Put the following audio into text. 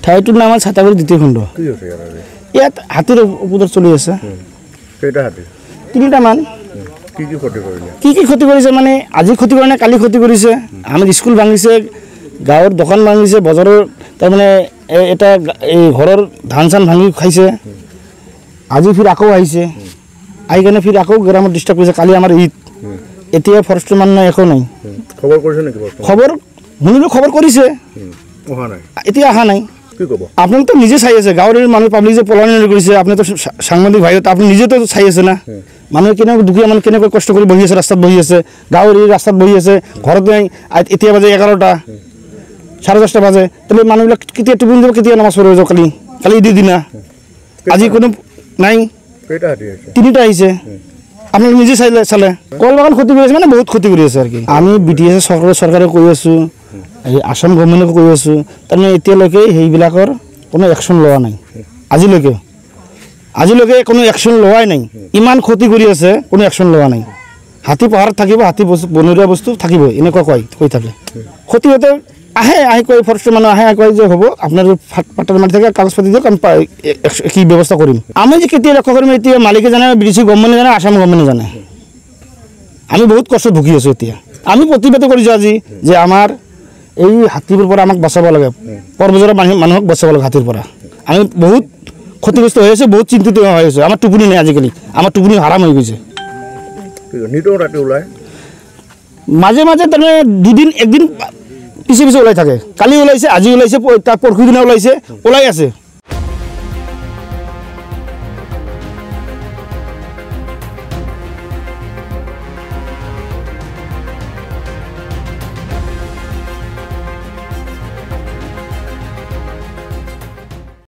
ঠাইটোৰ নাম ছাতাগুৰি দ্বিতীয় খণ্ড ইয়াত হাতীৰ উপদ্ৰৱ চলি আছে কেইটা হাতী 3টামান কি ক্ষতি কৰিলে কি ক্ষতি কৰিছে মানে আজি ক্ষতি কৰা নাই কালি ক্ষতি কৰিছে আমাৰ স্কুল ভাঙিছে গাঁৱৰ দোকান ভাঙিছে বজাৰৰ তাৰমানে এটা এই ঘৰৰ ধান চান ভাঙি খাইছে আজি ফিৰ আকৌ আহিছে আহি কেনে ফিৰ আকৌ গ্ৰামত ডিষ্টাৰ্ব কৰিছে কালি আমাৰ ঈদ এতিয়া ফৰেষ্টৰ মান নাই একো নাই খবৰ কৰিছে নেকি খবৰ শুনিলোঁ খবৰ কৰিছে অহা নাই এতিয়া অহা নাই কি ক'ব আপোনালোক তো নিজে চাই আছে গাঁৱৰ মানুহ পাব্লিক যে পলায়ন কৰিছে আপুনি তো সাংবাদিক ভাই আপুনি নিজে তো চাই আছে না মানুহে কেনেকৈ দুখীয়া মানুহ কেনেকৈ কষ্ট কৰি বহি আছে ৰাস্তাত বহি আছে গাঁৱৰ ৰাস্তাত বহি আছে ঘৰত নাই এতিয়া বাজে 11টা 10:30 বাজে তাহলে মানুহবিলাক কেতিয়া টোপনি যাব কেতিয়া নামাজ পঢ়িব কালি কালি ঈদৰ দিনা আজি কোনো নাই কেইটা হাতী আহিছে 3টা আহিছে আপোনালোকে নিজে চালে কল বাগান ক্ষতি কৰি আছে মানে বহুত ক্ষতি কৰি আছে আৰু কি আমি BTS চৰকাৰে কৈ আছোঁ এই আসাম গভৰ্ণমেণ্টকো কৈ আছোঁ তাৰমানে এতিয়ালৈকে সেইবিলাকৰ কোনো একশ্যন লোৱা নাই আজিলৈকে কোনো একশ্যন লোৱাই নাই ইমান ক্ষতি কৰি আছে কোনো একশ্যন লোৱা নাই হাতী পাহাৰত থাকিব হাতী বনৰীয়া বস্তু থাকিব এনেকুৱা কৈ থাকে ক্ষতি হতে আহে কৈ ফৰেষ্টৰ মানুহ আহে কয় যে হ'ব আপোনাৰ পাট্টাৰ মাৰি থাকে কাগজ পাতি দিয়ক আমি কি ব্যৱস্থা কৰিম আমি যে কেতিয়া লক্ষ্য কৰিম এতিয়া মালিকে জানে BTC গভৰ্ণমেণ্টে জানে আসাম গভৰ্ণমেণ্টে জানে আমি বহুত কষ্ট ভুগি আছোঁ এতিয়া আমি প্ৰতিবাদ কৰিছোঁ আজি যে আমাৰ এই হাতীৰ পৰা আমাক বচাব লাগে পৰ্বজৰ মানুহক বচাব লাগে হাতীৰ পৰা আমি বহুত ক্ষতিগ্ৰস্ত হৈ আছোঁ বহুত চিন্তিত হৈ আছোঁ আমাৰ টোপনি নাই আজিকালি আমাৰ টোপনি হাৰাম হৈ গৈছে নিতৌ ৰাতি ওলাই মাজে তাৰমানে একদিন পিছে ওলাই থাকে কালি ওলাইছে আজি ওলাইছে তাৰ পৰহি দিনা ওলাই আছে